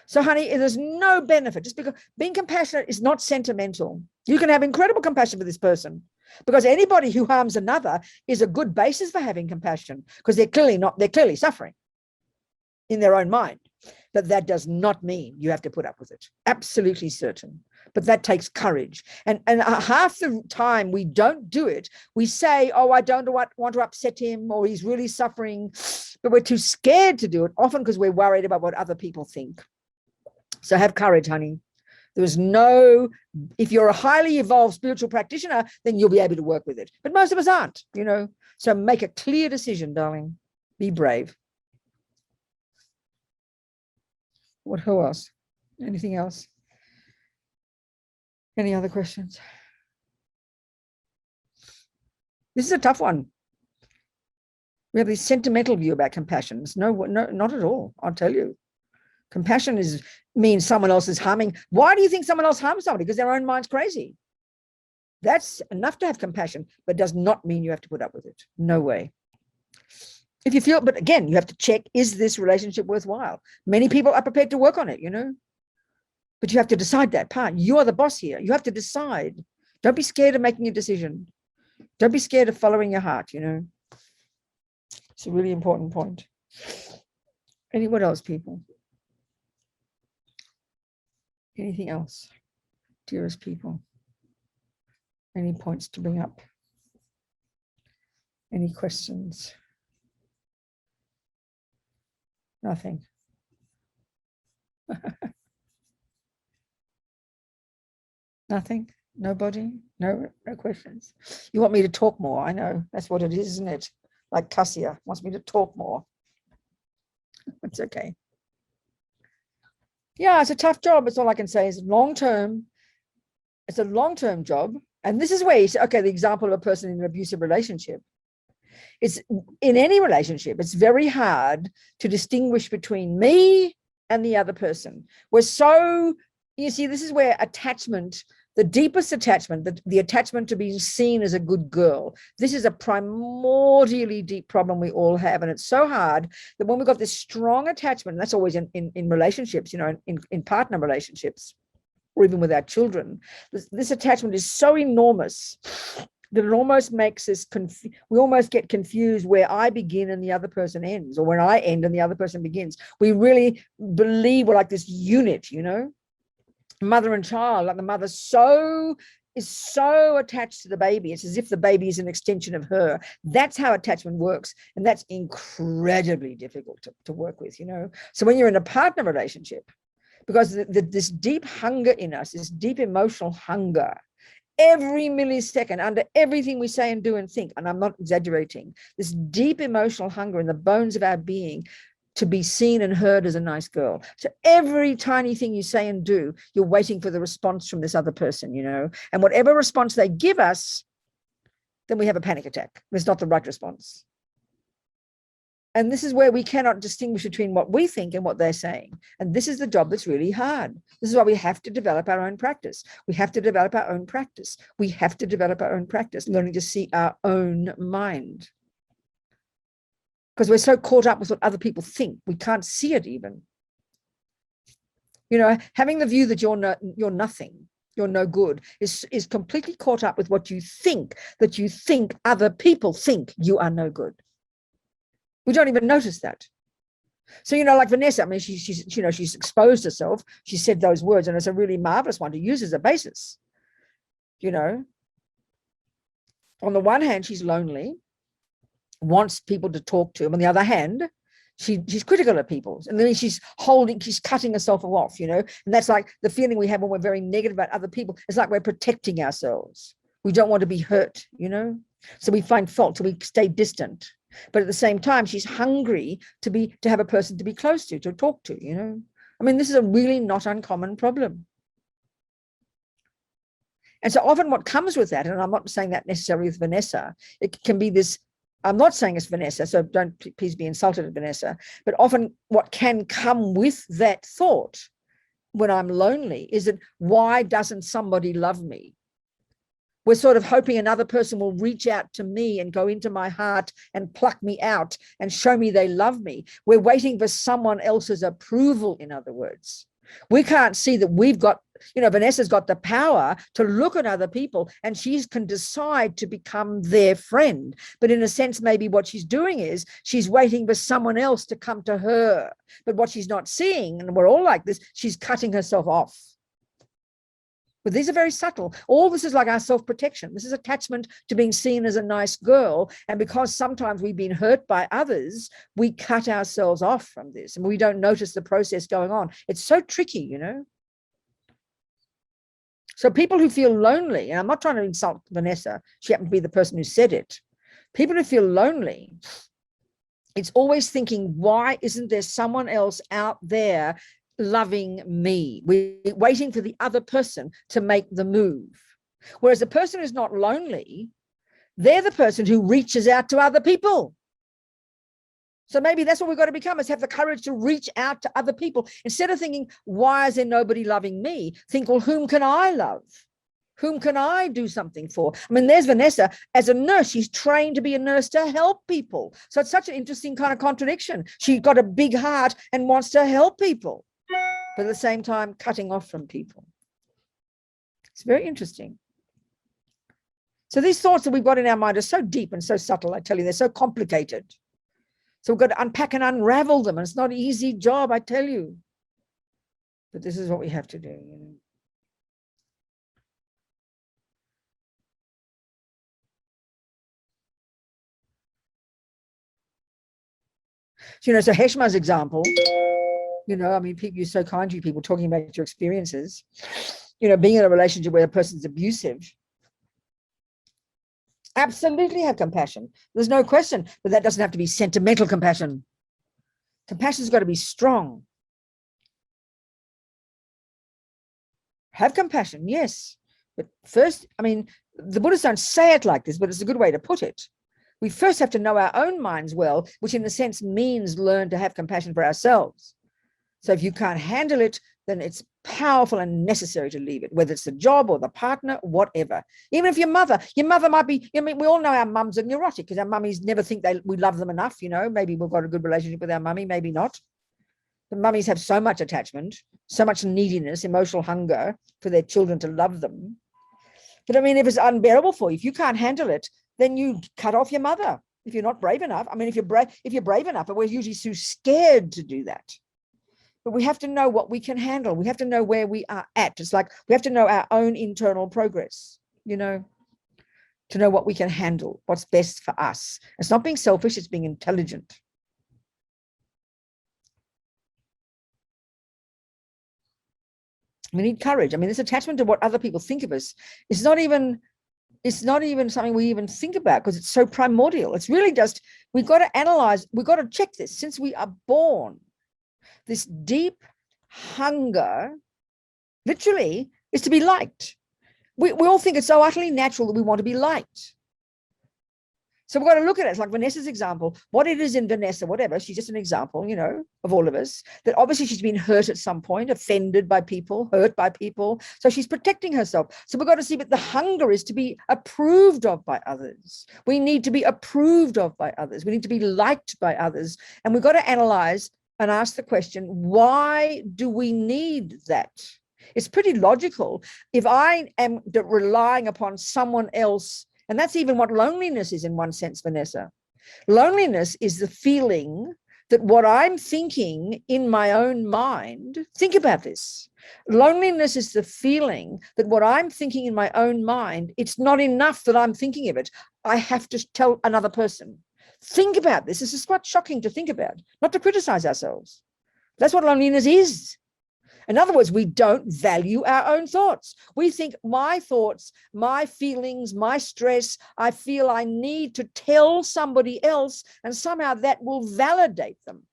So, honey, there's no benefit. Just because being compassionate is not sentimental. You can have incredible compassion for this person, because anybody who harms another is a good basis for having compassion, because they're clearly suffering in their own mind. But that does not mean you have to put up with it. Absolutely certain. But that takes courage. And half the time we don't do it. We say, oh, I don't want to upset him, or he's really suffering. But we're too scared to do it, often because we're worried about what other people think. So have courage, honey. There's no, if you're a highly evolved spiritual practitioner, then you'll be able to work with it. But most of us aren't, you know. So make a clear decision, darling. Be brave. Who else? Anything else? Any other questions? This is a tough one. We have this sentimental view about compassion. It's no, not at all. I'll tell you. Compassion means someone else is harming. Why do you think someone else harms somebody? Because their own mind's crazy. That's enough to have compassion, but does not mean you have to put up with it. No way. If you feel, but again, you have to check, is this relationship worthwhile? Many people are prepared to work on it, you know, but you have to decide that part. You're the boss here. You have to decide. Don't be scared of making a decision. Don't be scared of following your heart, you know. It's a really important point. What else, people? Anything else, dearest people? Any points to bring up? Any questions? Nothing. Nothing? Nobody? No questions? You want me to talk more? I know. That's what it is, isn't it? Like Cassia wants me to talk more. It's okay. Yeah, it's a tough job. It's all I can say. Is long-term. It's a long-term job. And this is where you say, okay, the example of a person in an abusive relationship. It's in any relationship, it's very hard to distinguish between me and the other person. We're so, you see, this is where attachment, the deepest attachment, the attachment to being seen as a good girl, this is a primordially deep problem we all have. And it's so hard that when we've got this strong attachment, and that's always in relationships, you know, in partner relationships, or even with our children, this attachment is so enormous that it almost makes us, we almost get confused where I begin and the other person ends, or when I end and the other person begins. We really believe we're like this unit, you know, mother and child, like the mother is so attached to the baby. It's as if the baby is an extension of her. That's how attachment works. And that's incredibly difficult to work with, you know. So when you're in a partner relationship, because this deep hunger in us, this deep emotional hunger, every millisecond, under everything we say and do and think, and I'm not exaggerating, this deep emotional hunger in the bones of our being to be seen and heard as a nice girl. So every tiny thing you say and do, you're waiting for the response from this other person, you know, and whatever response they give us, then we have a panic attack. It's not the right response. And this is where we cannot distinguish between what we think and what they're saying. And this is the job that's really hard. This is why we have to develop our own practice. We have to develop our own practice. We have to develop our own practice, learning to see our own mind. Because we're so caught up with what other people think, we can't see it even. You know, having the view that you're nothing, you're no good, is completely caught up with what you think, that you think other people think you are no good. We don't even notice that. So, you know, like Vanessa, I mean, she's exposed herself. She said those words, and it's a really marvelous one to use as a basis. You know, on the one hand, she's lonely, wants people to talk to. On the other hand, she's critical of people. And then she's cutting herself off, you know, and that's like the feeling we have when we're very negative about other people. It's like we're protecting ourselves. We don't want to be hurt, you know, so we find fault, so we stay distant. But at the same time, she's hungry to have a person to be close to talk to, you know. I mean, this is a really not uncommon problem. And so often what comes with that, and I'm not saying that necessarily with Vanessa, it can be this, I'm not saying it's Vanessa, so don't please be insulted at Vanessa, but often what can come with that thought when I'm lonely is that, why doesn't somebody love me? We're sort of hoping another person will reach out to me and go into my heart and pluck me out and show me they love me. We're waiting for someone else's approval, in other words. We can't see that we've got, you know, Vanessa's got the power to look at other people and she can decide to become their friend. But in a sense, maybe what she's doing is she's waiting for someone else to come to her. But what she's not seeing, and we're all like this, she's cutting herself off. But these are very subtle. All this is like our self-protection. This is attachment to being seen as a nice girl. And because sometimes we've been hurt by others, we cut ourselves off from this and we don't notice the process going on. It's so tricky, you know. So people who feel lonely, and I'm not trying to insult Vanessa, she happened to be the person who said it. People who feel lonely, it's always thinking, why isn't there someone else out there loving me? We're waiting for the other person to make the move. Whereas the person who's not lonely, they're the person who reaches out to other people. So maybe that's what we've got to become, is have the courage to reach out to other people. Instead of thinking, why is there nobody loving me? Think, well, whom can I love? Whom can I do something for? I mean, there's Vanessa. As a nurse, she's trained to be a nurse to help people. So it's such an interesting kind of contradiction. She's got a big heart and wants to help people, but at the same time, cutting off from people. It's very interesting. So these thoughts that we've got in our mind are so deep and so subtle, I tell you, they're so complicated. So we've got to unpack and unravel them. And it's not an easy job, I tell you. But this is what we have to do, you know. So, you know, so Heshma's example, you know, I mean, people, you're so kind to you, people talking about your experiences, you know, being in a relationship where a person's abusive. Absolutely have compassion. There's no question, but that doesn't have to be sentimental compassion. Compassion's got to be strong. Have compassion, yes. But first, I mean, the Buddhists don't say it like this, but it's a good way to put it. We first have to know our own minds well, which in a sense means learn to have compassion for ourselves. So if you can't handle it, then it's powerful and necessary to leave it, whether it's the job or the partner, whatever. Even if your mother might be, I mean, we all know our mums are neurotic because our mummies never think we love them enough, you know. Maybe we've got a good relationship with our mummy, maybe not. The mummies have so much attachment, so much neediness, emotional hunger for their children to love them. But I mean, if it's unbearable for you, if you can't handle it, then you cut off your mother. If you're not brave enough, I mean, if you're brave enough, but we're usually too scared to do that. But we have to know what we can handle. We have to know where we are at. It's like we have to know our own internal progress, you know, to know what we can handle, what's best for us. It's not being selfish, it's being intelligent. We need courage. I mean, this attachment to what other people think of us is not even something we even think about because it's so primordial. It's really just, we've got to analyze, we've got to check this since we are born. This deep hunger, literally, is to be liked. We all think it's so utterly natural that we want to be liked. So we've got to look at it. It's like Vanessa's example, what it is in Vanessa, whatever, she's just an example, you know, of all of us, that obviously she's been hurt at some point, offended by people, hurt by people. So she's protecting herself. So we've got to see, but the hunger is to be approved of by others. We need to be approved of by others. We need to be liked by others. And we've got to analyze and ask the question, why do we need that? It's pretty logical. If I am relying upon someone else, and that's even what loneliness is in one sense, Vanessa. Loneliness is the feeling that what I'm thinking in my own mind, think about this. Loneliness is the feeling that what I'm thinking in my own mind, it's not enough that I'm thinking of it. I have to tell another person. Think about this. This is quite shocking to think about, not to criticize ourselves. That's what loneliness is. In other words, we don't value our own thoughts. We think my thoughts, my feelings, my stress, I feel I need to tell somebody else, and somehow that will validate them.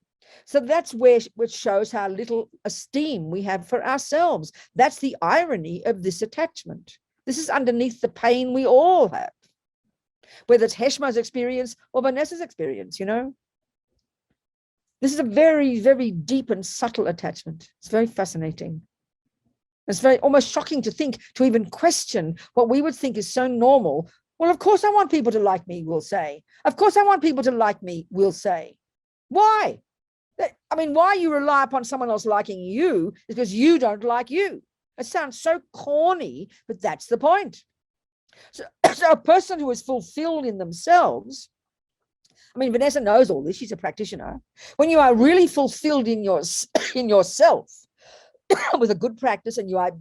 So that's which shows how little esteem we have for ourselves. That's the irony of this attachment. This is underneath the pain we all have, whether it's Heshma's experience or Vanessa's experience, you know. This is a very, very deep and subtle attachment. It's very fascinating. It's very almost shocking to think, to even question what we would think is so normal. Well, of course I want people to like me, we'll say. Of course I want people to like me, we'll say. Why? I mean, why you rely upon someone else liking you is because you don't like you. It sounds so corny, but that's the point. So a person who is fulfilled in themselves, I mean, Vanessa knows all this. She's a practitioner. When you are really fulfilled in yourself with a good practice and you are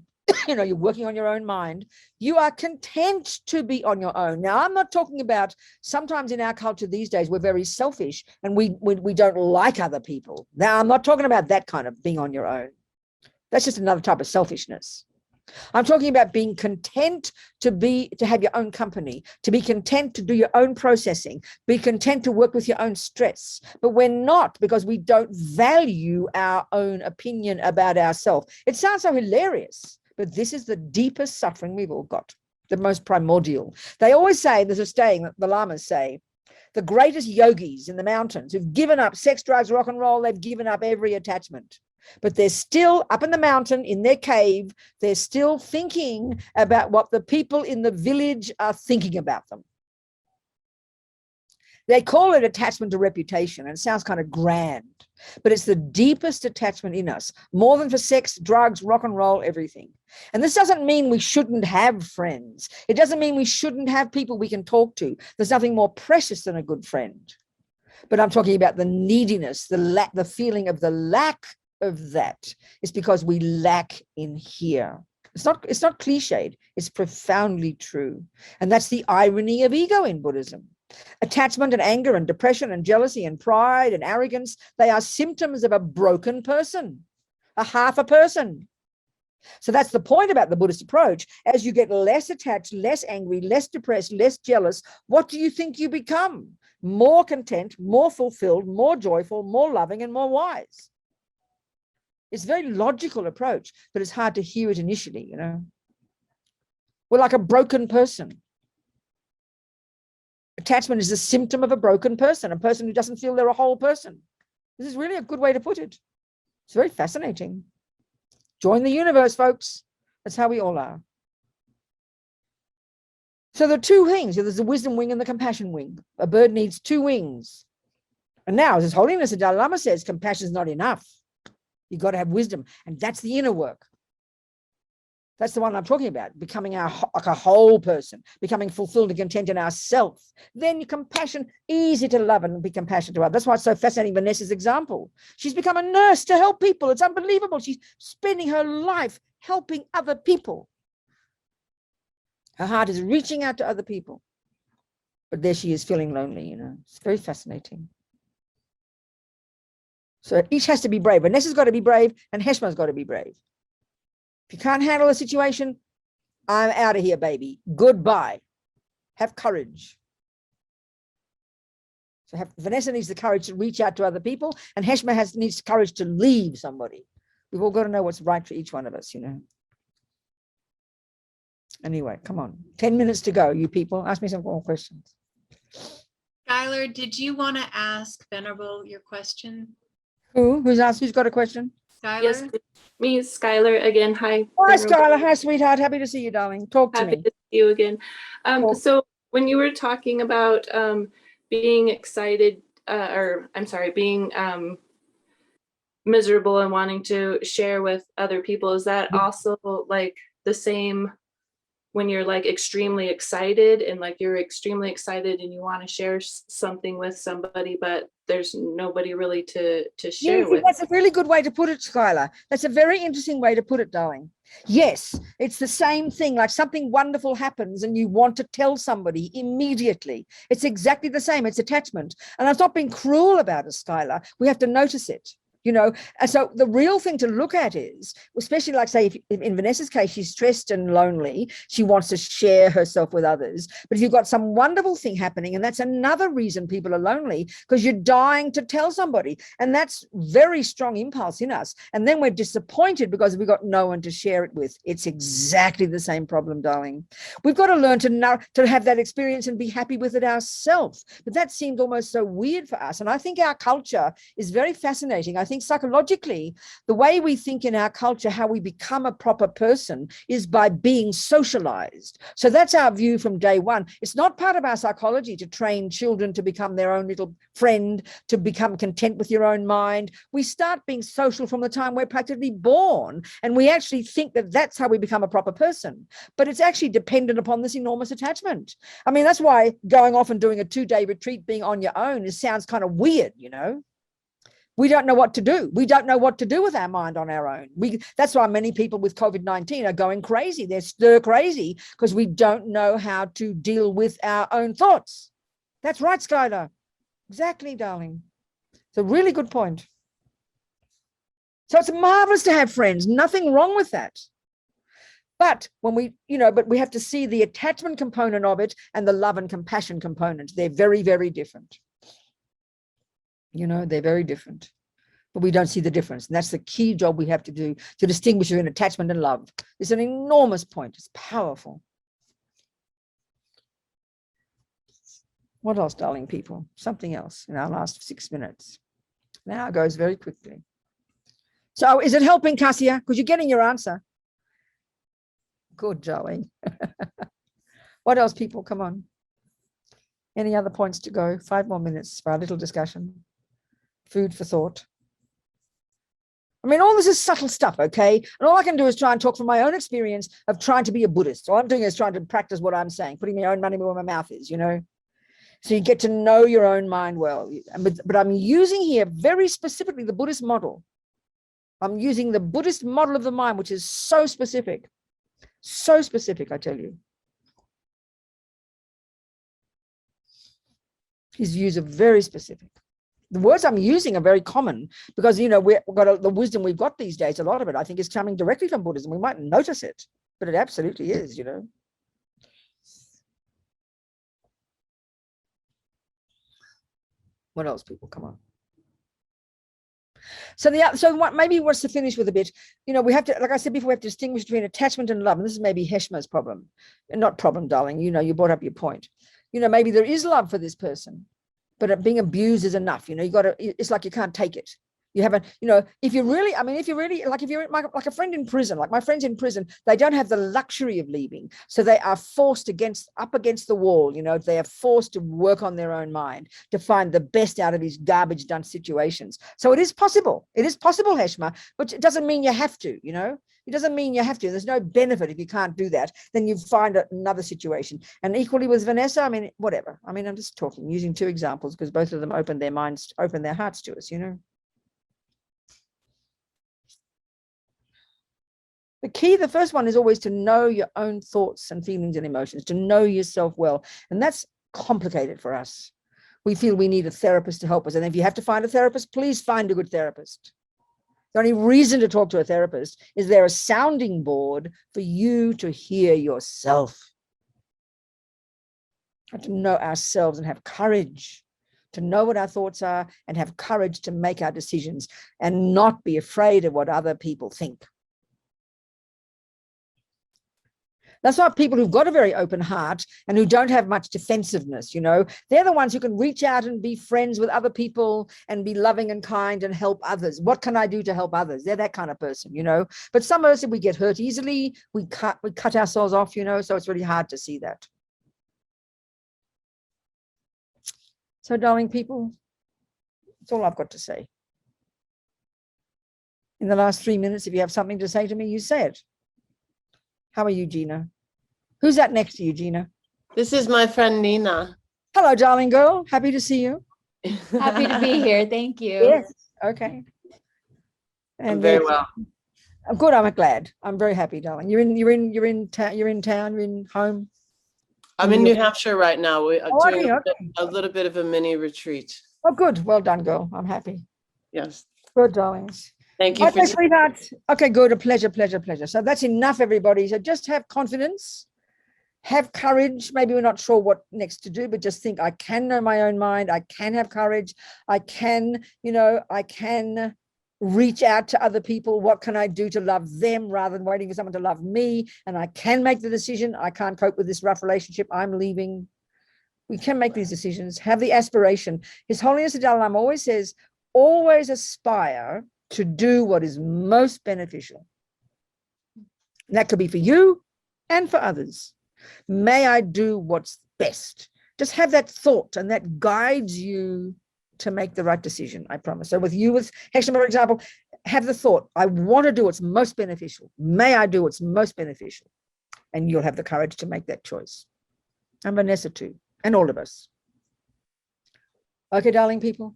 you're working on your own mind, you are content to be on your own. Now, I'm not talking about, sometimes in our culture these days, we're very selfish and we don't like other people. Now, I'm not talking about that kind of being on your own. That's just another type of selfishness. I'm talking about being content to have your own company, to be content to do your own processing, be content to work with your own stress. But we're not, because we don't value our own opinion about ourselves. It sounds so hilarious, but this is the deepest suffering we've all got, the most primordial. They always say, there's a saying that the lamas say, the greatest yogis in the mountains who've given up sex, drugs, rock and roll, they've given up every attachment. But they're still up in the mountain in their cave. They're still thinking about what the people in the village are thinking about them. They call it attachment to reputation, and it sounds kind of grand, but it's the deepest attachment in us, more than for sex, drugs, rock and roll, everything. And this doesn't mean we shouldn't have friends. It doesn't mean we shouldn't have people we can talk to. There's nothing more precious than a good friend. But I'm talking about the neediness, the feeling of the lack of that. It's because we lack in here. It's not cliched, it's profoundly true. And that's the irony of ego in Buddhism. Attachment and anger and depression and jealousy and pride and arrogance, they are symptoms of a broken person, a half a person. So that's the point about the Buddhist approach. As you get less attached, less angry, less depressed, less jealous, what do you think you become? More content, more fulfilled, more joyful, more loving, and more wise. It's a very logical approach, but it's hard to hear it initially, We're like a broken person. Attachment is a symptom of a broken person, a person who doesn't feel they're a whole person. This is really a good way to put it. It's very fascinating. Join the universe, folks. That's how we all are. So there are two wings. There's the wisdom wing and the compassion wing. A bird needs two wings. And now, as His Holiness the Dalai Lama says, compassion is not enough. You've got to have wisdom. And that's the inner work. That's the one I'm talking about, becoming like a whole person, becoming fulfilled and content in ourself. Then your compassion, easy to love and be compassionate to others. That's why it's so fascinating, Vanessa's example. She's become a nurse to help people. It's unbelievable. She's spending her life helping other people. Her heart is reaching out to other people. But there she is feeling lonely, It's very fascinating. So each has to be brave. Vanessa's got to be brave and Heshma's got to be brave. If you can't handle a situation, I'm out of here, baby. Goodbye. Have courage. So Vanessa needs the courage to reach out to other people, and Heshma needs courage to leave somebody. We've all got to know what's right for each one of us, Anyway, come on. 10 minutes to go, you people. Ask me some more questions. Skylar, did you want to ask Venerable your question? Who's asked? Who's got a question? Skylar? Yes, me, Skylar, again. Hi. Hi, Skylar. Hi, sweetheart. Happy to see you, darling. Talk to Happy me. to see you again. Cool. So when you were talking about being excited, being miserable and wanting to share with other people, is that also like the same when you're like extremely excited and like you're extremely excited and you want to share something with somebody, but there's nobody really to share with? That's a really good way to put it, Skylar. That's a very interesting way to put it, darling. Yes, it's the same thing, like something wonderful happens and you want to tell somebody immediately. It's exactly the same. It's attachment. And I've not been cruel about it, Skylar. We have to notice it. And so the real thing to look at is, especially like say, if in Vanessa's case, she's stressed and lonely, she wants to share herself with others. But if you've got some wonderful thing happening, and that's another reason people are lonely, because you're dying to tell somebody. And that's very strong impulse in us. And then we're disappointed because we've got no one to share it with. It's exactly the same problem, darling. We've got to learn to have that experience and be happy with it ourselves. But that seemed almost so weird for us. And I think our culture is very fascinating. I think psychologically, the way we think in our culture, how we become a proper person is by being socialized. So that's our view from day one. It's not part of our psychology to train children to become their own little friend, to become content with your own mind. We start being social from the time we're practically born. And we actually think that that's how we become a proper person. But it's actually dependent upon this enormous attachment. I mean, that's why going off and doing a 2-day retreat, being on your own, sounds kind of weird, We don't know what to do. We don't know what to do with our mind on our own. That's why many people with COVID-19 are going crazy. They're stir crazy because we don't know how to deal with our own thoughts. That's right, Skylar. Exactly, darling. It's a really good point. So it's marvelous to have friends. Nothing wrong with that. But when we, but we have to see the attachment component of it and the love and compassion component. They're very, very different. They're very different. But we don't see the difference. And that's the key job we have to do to distinguish between attachment and love. It's an enormous point. It's powerful. What else, darling people? Something else in our last 6 minutes. Now it goes very quickly. So is it helping, Cassia? Because you're getting your answer. Good, Joey. What else, people? Come on. Any other points to go? 5 more minutes for our little discussion. Food for thought. I mean, all this is subtle stuff, okay? And all I can do is try and talk from my own experience of trying to be a Buddhist. All I'm doing is trying to practice what I'm saying, putting my own money where my mouth is, So you get to know your own mind well. But I'm using here very specifically the Buddhist model. I'm using the Buddhist model of the mind, which is so specific. So specific, I tell you. His views are very specific. The words I'm using are very common because, we've got the wisdom we've got these days, a lot of it, I think, is coming directly from Buddhism. We might notice it, but it absolutely is, What else, people? Come on. So maybe what's to finish with a bit, we have to, like I said before, we have to distinguish between attachment and love. And this is maybe Heshma's problem. Not problem, darling. You brought up your point. Maybe there is love for this person, but being abused is enough. It's like you can't take it. You haven't, if you're like a friend in prison, like my friends in prison, they don't have the luxury of leaving. So they are forced up against the wall. They are forced to work on their own mind to find the best out of these garbage dump situations. So it is possible. It is possible, Heshma, but it doesn't mean you have to, It doesn't mean you have to. There's no benefit if you can't do that. Then you find another situation. And equally with Vanessa, I mean, whatever. I mean, I'm just using 2 examples because both of them open their hearts to us, The first one is always to know your own thoughts and feelings and emotions, to know yourself well. And that's complicated for us. We feel we need a therapist to help us. And if you have to find a therapist, please find a good therapist. The only reason to talk to a therapist is they're a sounding board for you to hear yourself. And to know ourselves and have courage to know what our thoughts are and have courage to make our decisions and not be afraid of what other people think. That's why people who've got a very open heart and who don't have much defensiveness, they're the ones who can reach out and be friends with other people and be loving and kind and help others. What can I do to help others? They're that kind of person, But some of us, we get hurt easily. We cut ourselves off, so it's really hard to see that. So, darling people, that's all I've got to say. In the last 3 minutes, if you have something to say to me, you say it. How are you, Gina? Who's that next to you, Gina? This is my friend Nina. Hello, darling girl. Happy to see you. Happy to be here. Thank you. Yes. Okay. And I'm very well. Good. I'm glad. I'm very happy, darling. You're in town. You're in home. I'm in New Hampshire right now. We're doing okay. a little bit of a mini retreat. Oh, good. Well done, girl. I'm happy. Yes. Good, darlings. Thank you Okay, sweetheart. Okay, good. A pleasure. So that's enough, everybody. So just have confidence, have courage. Maybe we're not sure what next to do, but just think, I can know my own mind. I can have courage. I can, I can reach out to other people. What can I do to love them rather than waiting for someone to love me? And I can make the decision. I can't cope with this rough relationship. I'm leaving. We can make these decisions, have the aspiration. His Holiness the Dalai Lama always says, always aspire to do what is most beneficial. And that could be for you and for others. May I do what's best. Just have that thought, and that guides you to make the right decision, I promise. So with Heshma, for example, have the thought, I want to do what's most beneficial. May I do what's most beneficial? And you'll have the courage to make that choice. And Vanessa too, and all of us. Okay, darling people.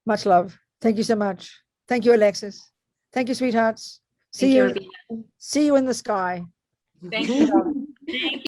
Much love. Thank you so much. Thank you, Alexis. Thank you, sweethearts. Thank you, Robina. See you in the sky. Thank you.